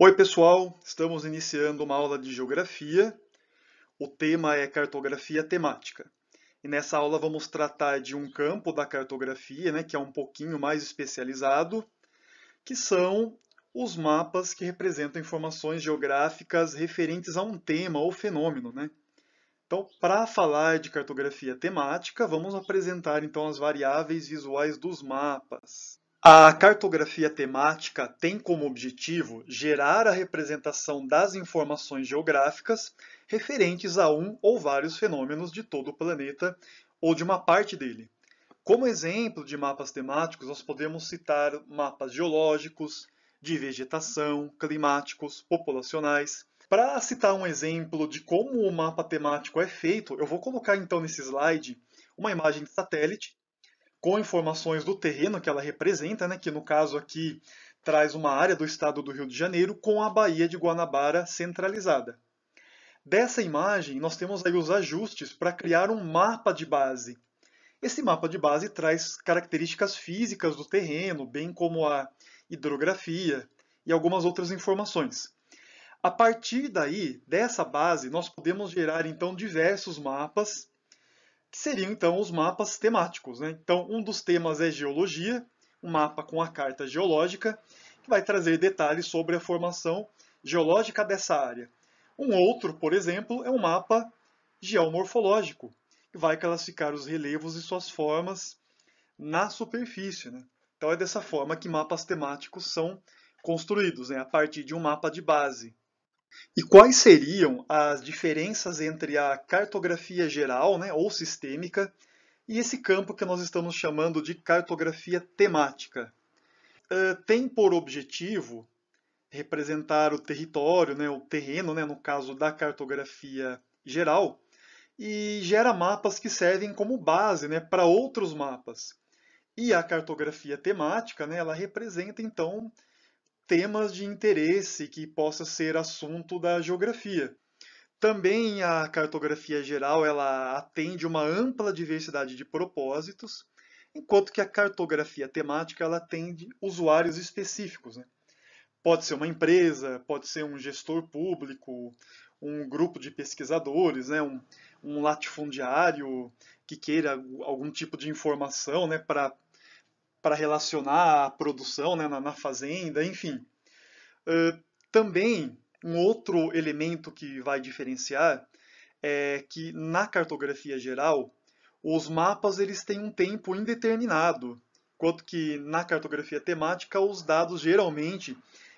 Oi, pessoal! Estamos iniciando uma aula de geografia. O tema é cartografia temática. E nessa aula vamos tratar de um campo da cartografia, que é um pouquinho mais especializado, que são os mapas que representam informações geográficas referentes a um tema ou fenômeno, Então, para falar de cartografia temática, vamos apresentar então as variáveis visuais dos mapas. A cartografia temática tem como objetivo gerar a representação das informações geográficas referentes a um ou vários fenômenos de todo o planeta ou de uma parte dele. Como exemplo de mapas temáticos, nós podemos citar mapas geológicos, de vegetação, climáticos, populacionais. Para citar um exemplo de como o mapa temático é feito, eu vou colocar então nesse slide uma imagem de satélite com informações do terreno que ela representa, que no caso aqui traz uma área do estado do Rio de Janeiro com a Baía de Guanabara centralizada. Dessa imagem, nós temos aí os ajustes para criar um mapa de base. Esse mapa de base traz características físicas do terreno, bem como a hidrografia e algumas outras informações. A partir daí, dessa base, nós podemos gerar então diversos mapas que seriam então os mapas temáticos. Então, um dos temas é geologia, um mapa com a carta geológica, que vai trazer detalhes sobre a formação geológica dessa área. Um outro, por exemplo, é um mapa geomorfológico, que vai classificar os relevos e suas formas na superfície. Então, é dessa forma que mapas temáticos são construídos, a partir de um mapa de base. E quais seriam as diferenças entre a cartografia geral, ou sistêmica, e esse campo que nós estamos chamando de cartografia temática? Tem por objetivo representar o território, o terreno, no caso da cartografia geral, e gera mapas que servem como base, para outros mapas. E a cartografia temática, ela representa então temas de interesse que possa ser assunto da geografia. Também a cartografia geral ela atende uma ampla diversidade de propósitos, enquanto que a cartografia temática ela atende usuários específicos. Pode ser uma empresa, pode ser um gestor público, um grupo de pesquisadores, um latifundiário que queira algum tipo de informação para relacionar a produção na fazenda, enfim. Também um outro elemento que vai diferenciar é que na cartografia geral, os mapas eles têm um tempo indeterminado, enquanto que na cartografia temática os dados geralmente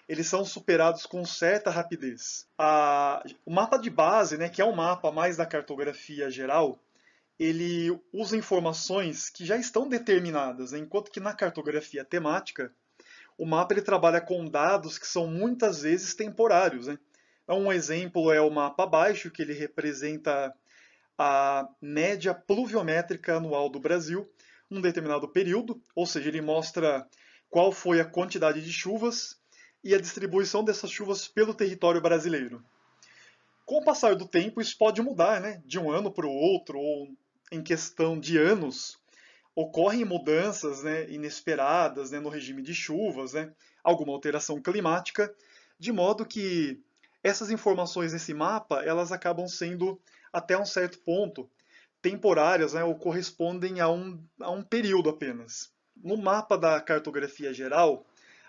eles são superados com certa rapidez. O mapa de base, que é um mapa mais da cartografia geral, ele usa informações que já estão determinadas, enquanto que na cartografia temática o mapa ele trabalha com dados que são muitas vezes temporários. Então, um exemplo é o mapa abaixo, que ele representa a média pluviométrica anual do Brasil num determinado período, ou seja, ele mostra qual foi a quantidade de chuvas e a distribuição dessas chuvas pelo território brasileiro. Com o passar do tempo, isso pode mudar, de um ano para o outro, ou em questão de anos, ocorrem mudanças inesperadas no regime de chuvas, alguma alteração climática, de modo que essas informações nesse mapa elas acabam sendo, até um certo ponto, temporárias, ou correspondem a um período apenas. No mapa da cartografia geral,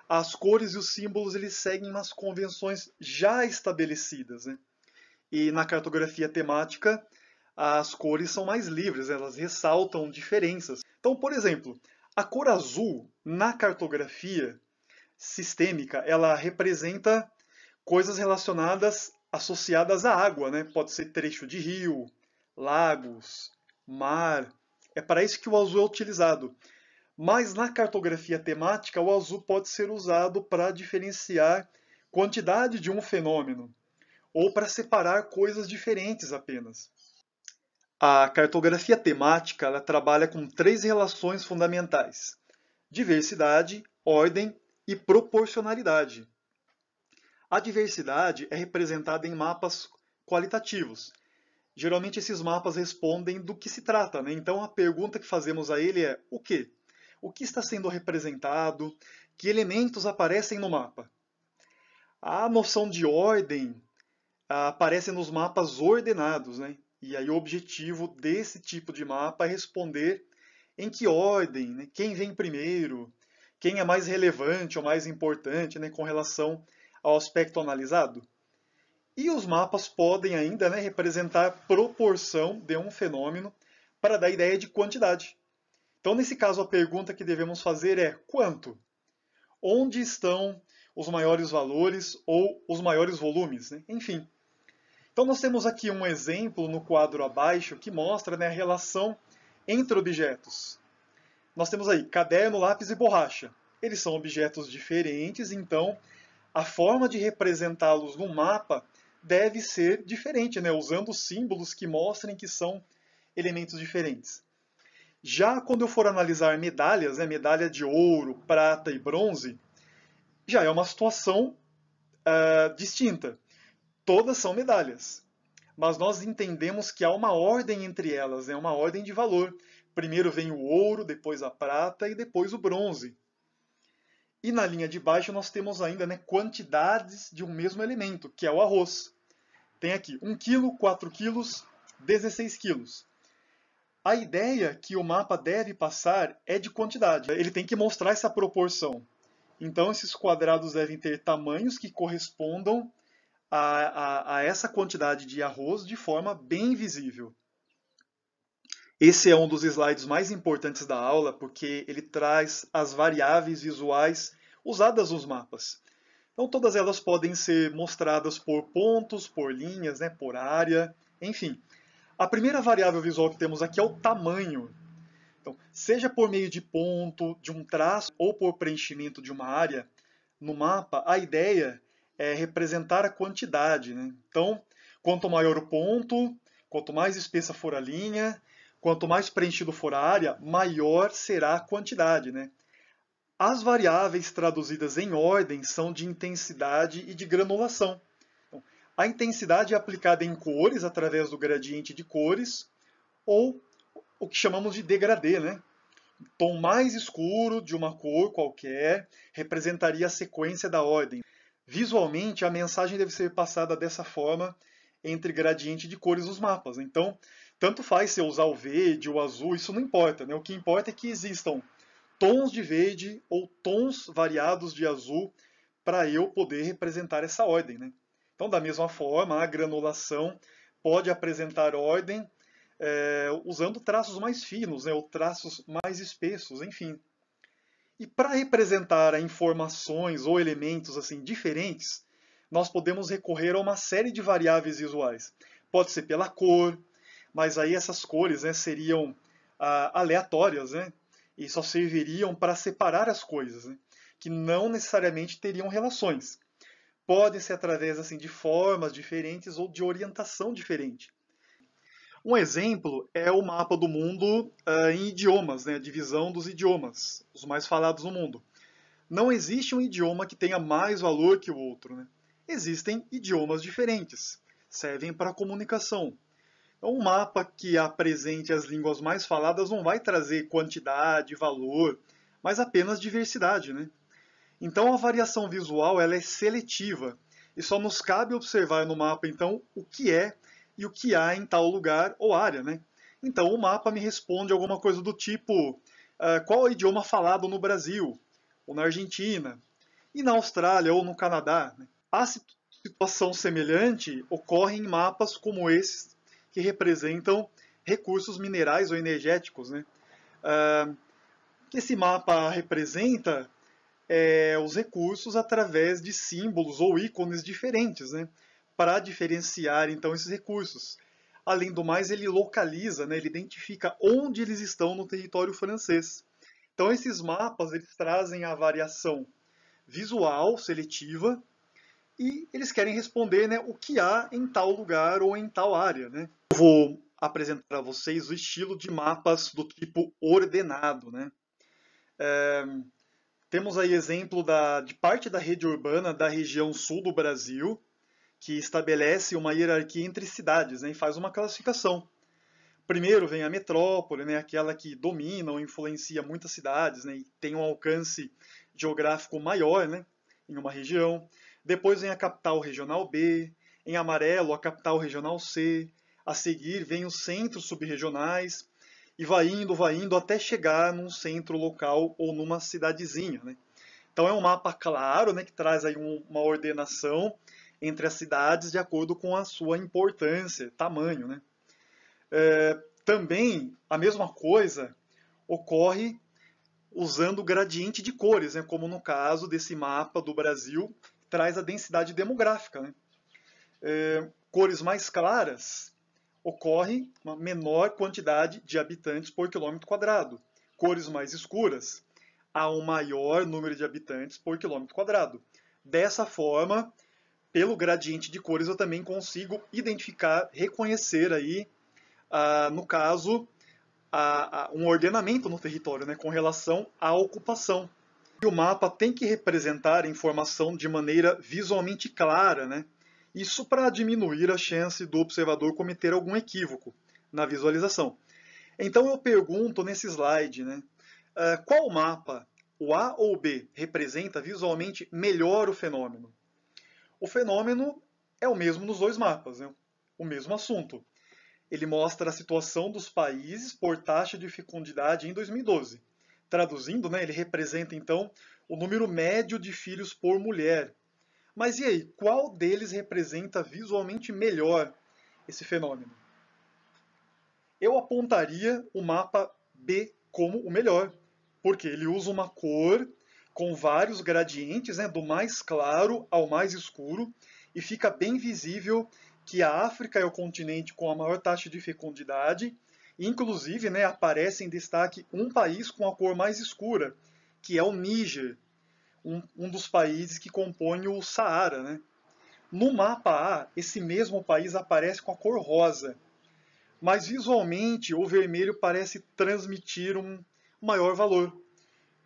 as cores e os símbolos eles seguem umas convenções já estabelecidas. E na cartografia temática, as cores são mais livres, elas ressaltam diferenças. Então, por exemplo, a cor azul na cartografia sistêmica, ela representa coisas relacionadas, associadas à água, Pode ser trecho de rio, lagos, mar. É para isso que o azul é utilizado. Mas na cartografia temática, o azul pode ser usado para diferenciar quantidade de um fenômeno ou para separar coisas diferentes apenas. A cartografia temática ela trabalha com três relações fundamentais: diversidade, ordem e proporcionalidade. A diversidade é representada em mapas qualitativos. Geralmente esses mapas respondem do que se trata, Então a pergunta que fazemos a ele é o quê? O que está sendo representado? Que elementos aparecem no mapa? A noção de ordem aparece nos mapas ordenados, né? E aí o objetivo desse tipo de mapa é responder em que ordem, né? Quem vem primeiro, quem é mais relevante ou mais importante, né, com relação ao aspecto analisado. E os mapas podem ainda, né, representar proporção de um fenômeno para dar ideia de quantidade. Então, nesse caso, a pergunta que devemos fazer é quanto? Onde estão os maiores valores ou os maiores volumes, né? Enfim. Então, nós temos aqui um exemplo no quadro abaixo que mostra, né, a relação entre objetos. Nós temos aí caderno, lápis e borracha. Eles são objetos diferentes, então a forma de representá-los no mapa deve ser diferente, né? Usando símbolos que mostrem que são elementos diferentes. Já quando eu for analisar medalhas, né, medalha de ouro, prata e bronze, já é uma situação distinta. Todas são medalhas, mas nós entendemos que há uma ordem entre elas, né, uma ordem de valor. Primeiro vem o ouro, depois a prata e depois o bronze. E na linha de baixo nós temos ainda, né, quantidades de um mesmo elemento, que é o arroz. Tem aqui 1 kg, 4 kg, 16 kg. A ideia que o mapa deve passar é de quantidade. Ele tem que mostrar essa proporção. Então esses quadrados devem ter tamanhos que correspondam a essa quantidade de arroz de forma bem visível. Esse é um dos slides mais importantes da aula, porque ele traz as variáveis visuais usadas nos mapas. Então todas elas podem ser mostradas por pontos, por linhas, né, por área, enfim. A primeira variável visual que temos aqui é o tamanho. Então, seja por meio de ponto, de um traço ou por preenchimento de uma área no mapa, a ideia é representar a quantidade, né? Então, quanto maior o ponto, quanto mais espessa for a linha, quanto mais preenchido for a área, maior será a quantidade, né? As variáveis traduzidas em ordem são de intensidade e de granulação. Então, a intensidade é aplicada em cores através do gradiente de cores, ou o que chamamos de degradê, né? O tom mais escuro de uma cor qualquer representaria a sequência da ordem. Visualmente, a mensagem deve ser passada dessa forma entre gradiente de cores dos mapas. Então, tanto faz se eu usar o verde ou o azul, isso não importa, né? O que importa é que existam tons de verde ou tons variados de azul para eu poder representar essa ordem, né? Então, da mesma forma, a granulação pode apresentar ordem usando traços mais finos, né, ou traços mais espessos, enfim. E para representar informações ou elementos assim diferentes, nós podemos recorrer a uma série de variáveis visuais. Pode ser pela cor, mas aí essas cores, né, seriam aleatórias, né, e só serviriam para separar as coisas, né, que não necessariamente teriam relações. Pode ser através assim, de formas diferentes ou de orientação diferente. Um exemplo é o mapa do mundo em idiomas, né, a divisão dos idiomas, os mais falados no mundo. Não existe um idioma que tenha mais valor que o outro, né? Existem idiomas diferentes, servem para comunicação. Então, um mapa que apresente as línguas mais faladas não vai trazer quantidade, valor, mas apenas diversidade, né? Então, a variação visual ela é seletiva e só nos cabe observar no mapa, então, o que é e o que há em tal lugar ou área, né? Então, o mapa me responde alguma coisa do tipo qual é o idioma falado no Brasil, ou na Argentina, e na Austrália ou no Canadá. Né? A situação semelhante ocorre em mapas como esses, que representam recursos minerais ou energéticos. Né? Que esse mapa representa os recursos através de símbolos ou ícones diferentes, né? Para diferenciar então esses recursos. Além do mais, ele localiza, né? Ele identifica onde eles estão no território francês. Então esses mapas eles trazem a variação visual seletiva e eles querem responder, né, o que há em tal lugar ou em tal área. Né? Eu vou apresentar a vocês o estilo de mapas do tipo ordenado. Né? Temos aí exemplo de parte da rede urbana da região sul do Brasil, que estabelece uma hierarquia entre cidades, né, e faz uma classificação. Primeiro vem a metrópole, né, aquela que domina ou influencia muitas cidades, né, e tem um alcance geográfico maior, né, em uma região. Depois vem a capital regional B, em amarelo a capital regional C, a seguir vem os centros subregionais, e vai indo até chegar num centro local ou numa cidadezinha, né? Então é um mapa claro, né, que traz aí uma ordenação entre as cidades de acordo com a sua importância, tamanho, né? Também a mesma coisa ocorre usando o gradiente de cores, né, como no caso desse mapa do Brasil, traz a densidade demográfica, né? Cores mais claras, ocorre uma menor quantidade de habitantes por quilômetro quadrado. Cores mais escuras, há um maior número de habitantes por quilômetro quadrado. Dessa forma, pelo gradiente de cores, eu também consigo identificar, reconhecer aí, no caso, um ordenamento no território, né, com relação à ocupação. E o mapa tem que representar a informação de maneira visualmente clara, né? Isso para diminuir a chance do observador cometer algum equívoco na visualização. Então eu pergunto nesse slide, né, qual mapa, o A ou o B, representa visualmente melhor o fenômeno? O fenômeno é o mesmo nos dois mapas, né? O mesmo assunto. Ele mostra a situação dos países por taxa de fecundidade em 2012. Traduzindo, né, ele representa então o número médio de filhos por mulher. Mas e aí, qual deles representa visualmente melhor esse fenômeno? Eu apontaria o mapa B como o melhor, porque ele usa uma cor com vários gradientes, né, do mais claro ao mais escuro, e fica bem visível que a África é o continente com a maior taxa de fecundidade, e inclusive, né, aparece em destaque um país com a cor mais escura, que é o Níger, um dos países que compõem o Saara, né? No mapa A, esse mesmo país aparece com a cor rosa, mas visualmente o vermelho parece transmitir um maior valor,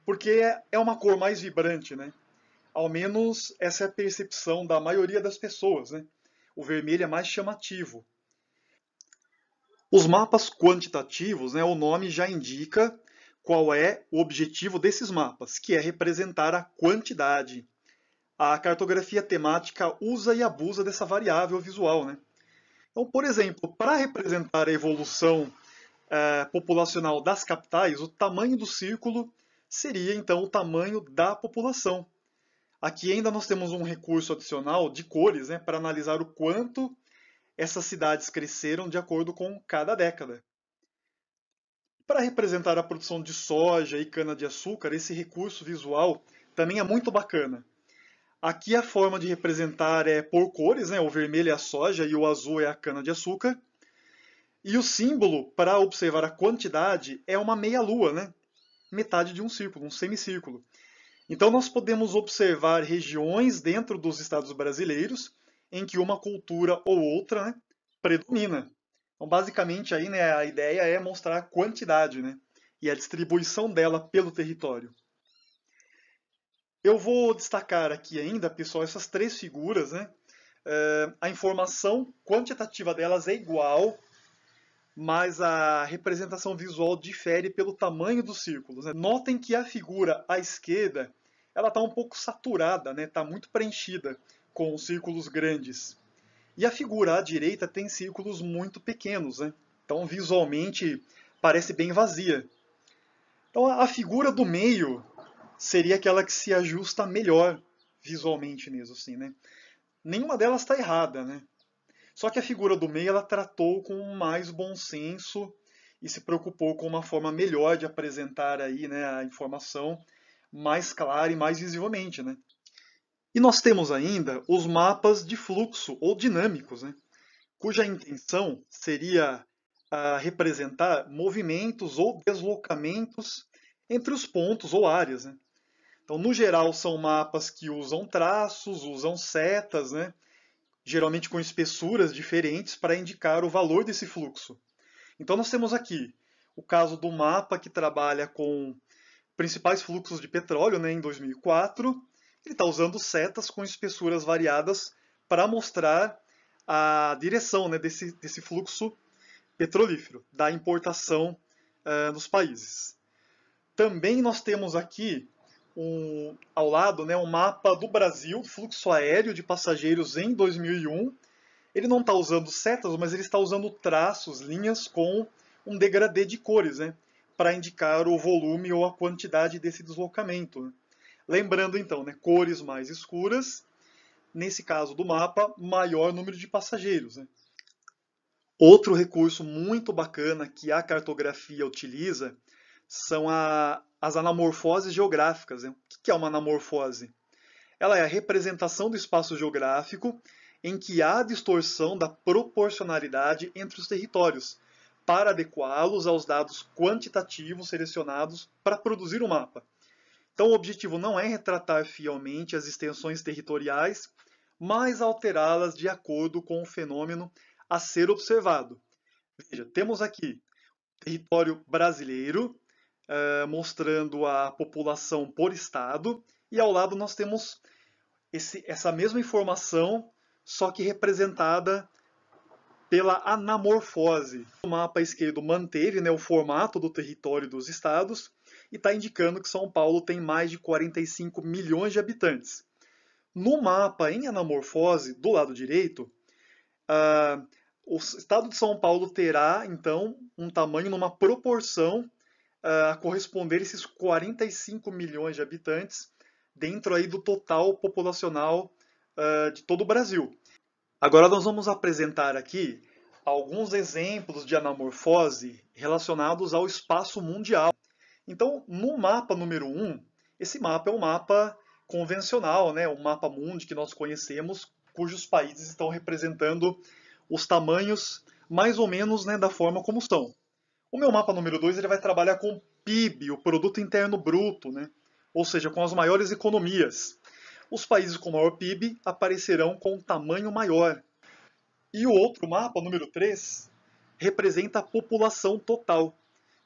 porque é uma cor mais vibrante, né? Ao menos essa é a percepção da maioria das pessoas, né? O vermelho é mais chamativo. Os mapas quantitativos, né, o nome já indica qual é o objetivo desses mapas, que é representar a quantidade. A cartografia temática usa e abusa dessa variável visual, né? Então, por exemplo, para representar a evolução populacional das capitais, o tamanho do círculo seria então o tamanho da população. Aqui ainda nós temos um recurso adicional de cores, né, para analisar o quanto essas cidades cresceram de acordo com cada década. Para representar a produção de soja e cana-de-açúcar, esse recurso visual também é muito bacana. Aqui a forma de representar é por cores, né? O vermelho é a soja e o azul é a cana-de-açúcar. E o símbolo para observar a quantidade é uma meia-lua, né? Metade de um círculo, um semicírculo. Então nós podemos observar regiões dentro dos estados brasileiros em que uma cultura ou outra, né, predomina. Então basicamente aí, né, a ideia é mostrar a quantidade, né, e a distribuição dela pelo território. Eu vou destacar aqui ainda, pessoal, essas três figuras, né? A informação quantitativa delas é igual, mas a representação visual difere pelo tamanho dos círculos, né? Notem que a figura à esquerda ela está um pouco saturada, né? Está muito preenchida com círculos grandes. E a figura à direita tem círculos muito pequenos, né? Então visualmente parece bem vazia. Então a figura do meio seria aquela que se ajusta melhor visualmente mesmo, assim, né? Nenhuma delas está errada, né? Só que a figura do meio ela tratou com mais bom senso e se preocupou com uma forma melhor de apresentar aí, né, a informação mais clara e mais visivelmente, né? E nós temos ainda os mapas de fluxo ou dinâmicos, né, cuja intenção seria representar movimentos ou deslocamentos entre os pontos ou áreas, né? Então, no geral, são mapas que usam traços, usam setas, né? Geralmente com espessuras diferentes para indicar o valor desse fluxo. Então, nós temos aqui o caso do mapa que trabalha com principais fluxos de petróleo, né, em 2004. Ele está usando setas com espessuras variadas para mostrar a direção, né, desse fluxo petrolífero, da importação nos países. Também nós temos aqui ao lado, né, um mapa do Brasil, fluxo aéreo de passageiros em 2001. Ele não está usando setas, mas ele está usando traços, linhas com um degradê de cores, né, para indicar o volume ou a quantidade desse deslocamento, né. Lembrando então, né, cores mais escuras, nesse caso do mapa, maior número de passageiros, né. Outro recurso muito bacana que a cartografia utiliza são as anamorfoses geográficas, né. O que é uma anamorfose? Ela é a representação do espaço geográfico em que há distorção da proporcionalidade entre os territórios, para adequá-los aos dados quantitativos selecionados para produzir o mapa. Então, o objetivo não é retratar fielmente as extensões territoriais, mas alterá-las de acordo com o fenômeno a ser observado. Veja, temos aqui território brasileiro, mostrando a população por estado, e ao lado nós temos essa mesma informação, só que representada pela anamorfose. O mapa esquerdo manteve, né, o formato do território dos estados e está indicando que São Paulo tem mais de 45 milhões de habitantes. No mapa em anamorfose, do lado direito, o estado de São Paulo terá, então, um tamanho numa proporção a corresponder a esses 45 milhões de habitantes dentro aí do total populacional de todo o Brasil. Agora nós vamos apresentar aqui alguns exemplos de anamorfose relacionados ao espaço mundial. Então, no mapa número 1, esse mapa é um mapa convencional, né? Um mapa mundi que nós conhecemos, cujos países estão representando os tamanhos mais ou menos, né, da forma como são. O meu mapa número 2 ele vai trabalhar com PIB, o Produto Interno Bruto, né? Ou seja, com as maiores economias. Os países com maior PIB aparecerão com um tamanho maior. E o outro mapa, número 3, representa a população total.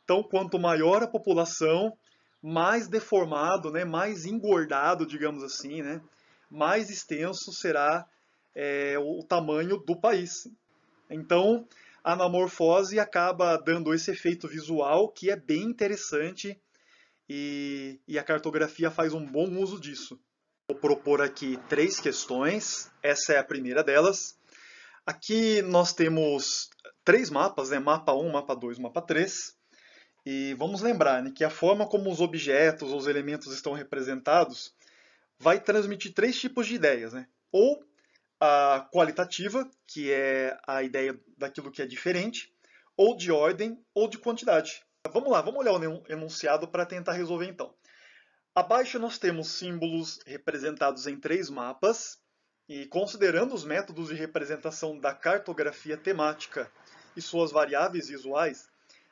Então, quanto maior a população, mais deformado, né, mais engordado, digamos assim, né, mais extenso será o tamanho do país. Então, a anamorfose acaba dando esse efeito visual que é bem interessante e a cartografia faz um bom uso disso. Vou propor aqui 3 questões, essa é a primeira delas. Aqui nós temos 3 mapas, né? Mapa 1, mapa 2, mapa 3. E vamos lembrar, né, que a forma como os objetos, os elementos estão representados vai transmitir 3 tipos de ideias, né? Ou a qualitativa, que é a ideia daquilo que é diferente, ou de ordem, ou de quantidade. Vamos lá, vamos olhar o enunciado para tentar resolver então. Abaixo nós temos símbolos representados em 3 mapas, e considerando os métodos de representação da cartografia temática e suas variáveis visuais,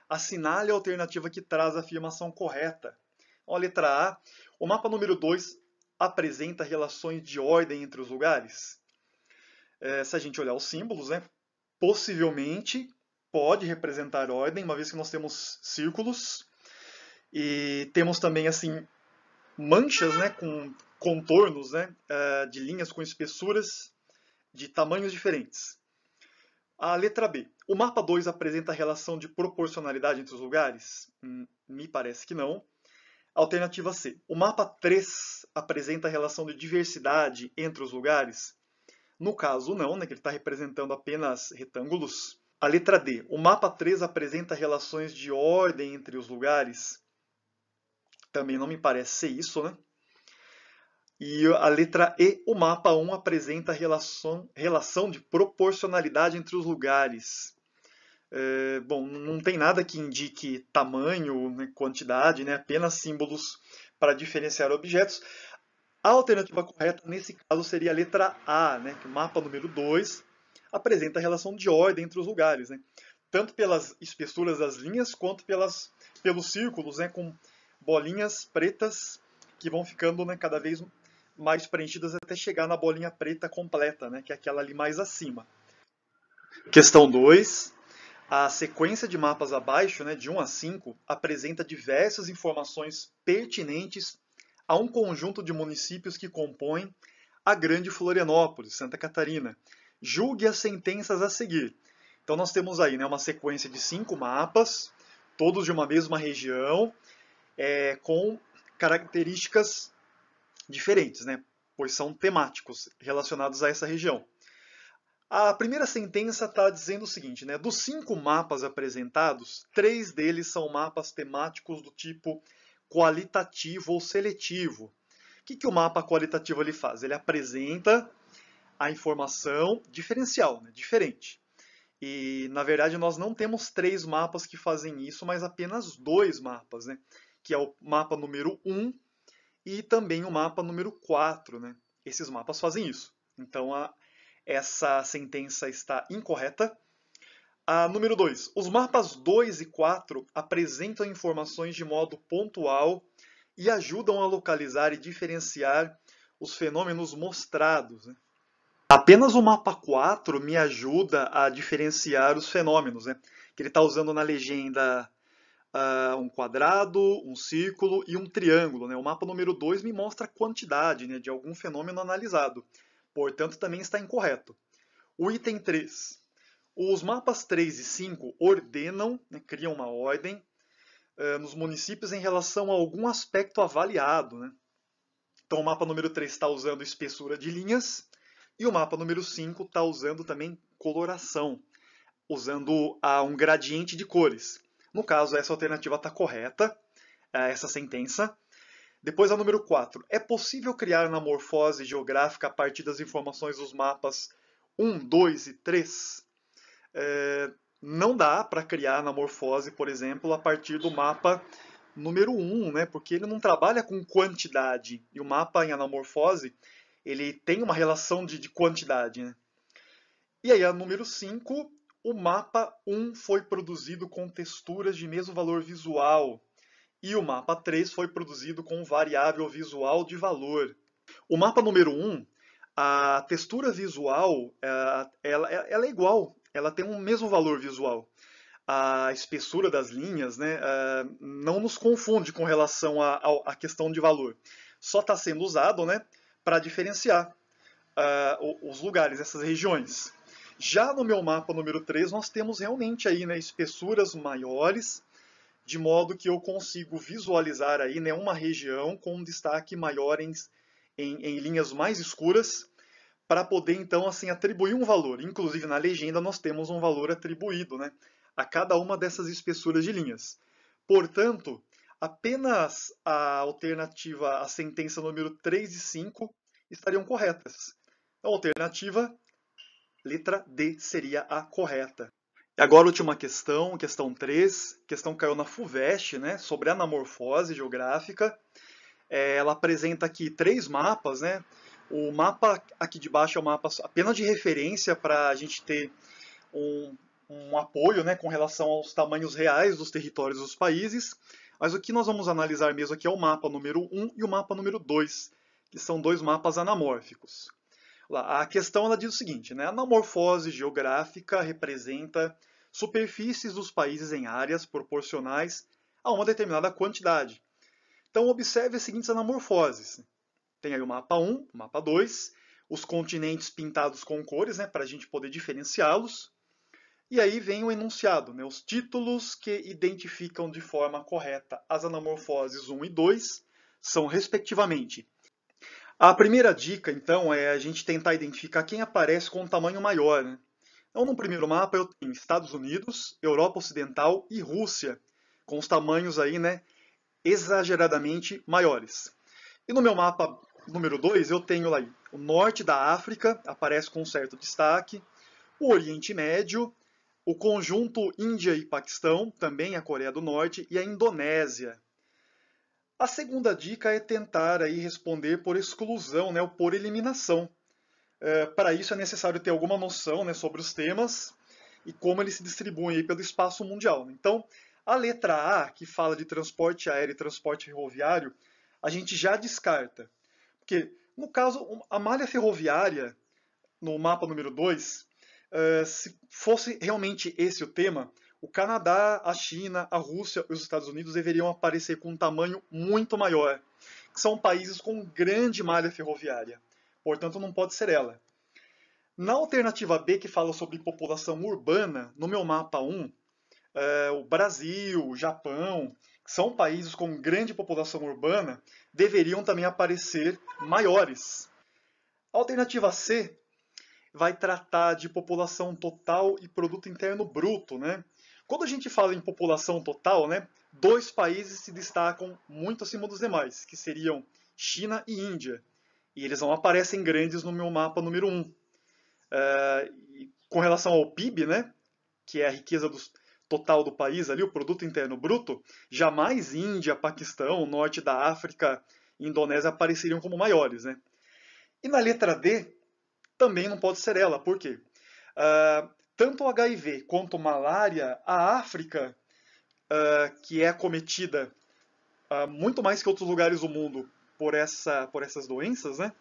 assinale a alternativa que traz a afirmação correta. Então, a letra A, o mapa número 2 apresenta relações de ordem entre os lugares. Se a gente olhar os símbolos, né, possivelmente pode representar ordem, uma vez que nós temos círculos e temos também assim manchas, né, com contornos, né, de linhas com espessuras de tamanhos diferentes. A letra B. O mapa 2 apresenta a relação de proporcionalidade entre os lugares? Me parece que não. Alternativa C. O mapa 3 apresenta a relação de diversidade entre os lugares? No caso, não, né, que ele está representando apenas retângulos. A letra D. O mapa 3 apresenta relações de ordem entre os lugares? Também não me parece ser isso, né? E a letra E. O mapa 1 apresenta relação de proporcionalidade entre os lugares. Bom, não tem nada que indique tamanho, né, quantidade, né, apenas símbolos para diferenciar objetos. A alternativa correta nesse caso seria a letra A, né, que o mapa número 2 apresenta a relação de ordem entre os lugares, né, tanto pelas espessuras das linhas quanto pelos círculos, né, com bolinhas pretas que vão ficando, né, cada vez mais preenchidas até chegar na bolinha preta completa, né, que é aquela ali mais acima. Questão 2. A sequência de mapas abaixo, né, de 1 a 5, apresenta diversas informações pertinentes a um conjunto de municípios que compõem a Grande Florianópolis, Santa Catarina. Julgue as sentenças a seguir. Então nós temos aí, né, uma sequência de 5 mapas, todos de uma mesma região, com características diferentes, né? Pois são temáticos relacionados a essa região. A primeira sentença está dizendo o seguinte, né? Dos 5 mapas apresentados, 3 deles são mapas temáticos do tipo qualitativo ou seletivo. O que o mapa qualitativo ele faz? Ele apresenta a informação diferencial, né? Diferente. E, na verdade, nós não temos 3 mapas que fazem isso, mas apenas 2 mapas, né? Que é o mapa número 1 e também o mapa número 4, né? Esses mapas fazem isso. Então, essa sentença está incorreta. A número 2. Os mapas 2 e 4 apresentam informações de modo pontual e ajudam a localizar e diferenciar os fenômenos mostrados, né? Apenas o mapa 4 me ajuda a diferenciar os fenômenos, né? Que ele está usando na legenda um quadrado, um círculo e um triângulo, né? O mapa número 2 me mostra a quantidade, né, de algum fenômeno analisado. Portanto, também está incorreto. O item 3. Os mapas 3 e 5 ordenam, né, criam uma ordem nos municípios em relação a algum aspecto avaliado, né? Então, o mapa número 3 está usando espessura de linhas e o mapa número 5 está usando também coloração, usando um gradiente de cores. No caso, essa alternativa está correta, essa sentença. Depois a número 4. É possível criar uma morfose geográfica a partir das informações dos mapas 1, 2 e 3? Não dá para criar anamorfose, por exemplo, a partir do mapa número 1, né? Porque ele não trabalha com quantidade. E o mapa em anamorfose, ele tem uma relação de quantidade, né? E aí, a número 5, o mapa 1 foi produzido com texturas de mesmo valor visual. E o mapa 3 foi produzido com variável visual de valor. O mapa número 1, a textura visual, ela é igual, ela tem o mesmo valor visual. A espessura das linhas, né, não nos confunde com relação à questão de valor. Só está sendo usado, né, para diferenciar os lugares, essas regiões. Já no meu mapa número 3, nós temos realmente aí, né, espessuras maiores, de modo que eu consigo visualizar aí, né, uma região com um destaque maior em linhas mais escuras, para poder então assim atribuir um valor. Inclusive na legenda nós temos um valor atribuído, né, a cada uma dessas espessuras de linhas. Portanto, apenas a alternativa, a sentença número 3 e 5 estariam corretas. A alternativa, letra D, seria a correta. E agora a última questão, questão 3, questão que caiu na FUVEST, né, sobre anamorfose geográfica. Ela apresenta aqui 3 mapas, né? O mapa aqui de baixo é um mapa apenas de referência para a gente ter um apoio, né, com relação aos tamanhos reais dos territórios dos países. Mas o que nós vamos analisar mesmo aqui é o mapa número 1 e o mapa número 2, que são 2 mapas anamórficos. A questão ela diz o seguinte, né? A anamorfose geográfica representa superfícies dos países em áreas proporcionais a uma determinada quantidade. Então, observe as seguintes anamorfoses. Tem aí o mapa 1, o mapa 2, os continentes pintados com cores, né, para a gente poder diferenciá-los. E aí vem o enunciado, né, os títulos que identificam de forma correta as anamorfoses 1 e 2 são, respectivamente, a primeira dica, então, é a gente tentar identificar quem aparece com um tamanho maior, né? Então, no primeiro mapa eu tenho Estados Unidos, Europa Ocidental e Rússia, com os tamanhos aí, né, exageradamente maiores. E no meu mapa número 2 eu tenho lá o norte da África, aparece com um certo destaque, o Oriente Médio, o conjunto Índia e Paquistão, também a Coreia do Norte, e a Indonésia. A segunda dica é tentar aí responder por exclusão, né, ou por eliminação. Para isso é necessário ter alguma noção, né, sobre os temas e como eles se distribuem aí pelo espaço mundial. Então, a letra A, que fala de transporte aéreo e transporte ferroviário, a gente já descarta. Porque, no caso, a malha ferroviária, no mapa número 2, se fosse realmente esse o tema, o Canadá, a China, a Rússia e os Estados Unidos deveriam aparecer com um tamanho muito maior. São países com grande malha ferroviária. Portanto, não pode ser ela. Na alternativa B, que fala sobre população urbana, no meu mapa 1, o Brasil, o Japão, são países com grande população urbana, deveriam também aparecer maiores. A alternativa C vai tratar de população total e produto interno bruto, né? Quando a gente fala em população total, né, dois países se destacam muito acima dos demais, que seriam China e Índia. E eles não aparecem grandes no meu mapa número 1. Com relação ao PIB, né, que é a riqueza total do país, ali, o produto interno bruto, jamais Índia, Paquistão, norte da África e Indonésia apareceriam como maiores. Né? E na letra D, também não pode ser ela. Por quê? Tanto o HIV quanto malária, a África, que é acometida muito mais que outros lugares do mundo por essas doenças, né,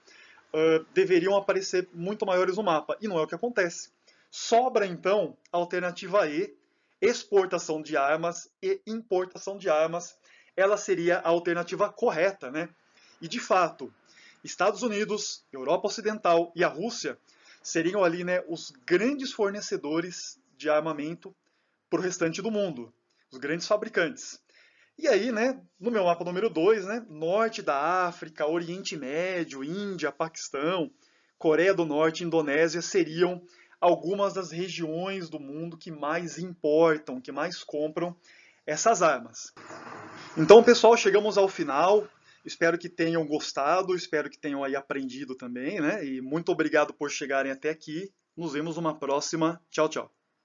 deveriam aparecer muito maiores no mapa. E não é o que acontece. Sobra, então, a alternativa E, exportação de armas e importação de armas. Ela seria a alternativa correta, né? E, de fato, Estados Unidos, Europa Ocidental e a Rússia seriam ali, né, os grandes fornecedores de armamento para o restante do mundo, os grandes fabricantes. E aí, né, no meu mapa número 2, né, norte da África, Oriente Médio, Índia, Paquistão, Coreia do Norte, Indonésia seriam algumas das regiões do mundo que mais importam, que mais compram essas armas. Então, pessoal, chegamos ao final. Espero que tenham gostado, espero que tenham aí aprendido também, né? E muito obrigado por chegarem até aqui. Nos vemos numa próxima. Tchau, tchau.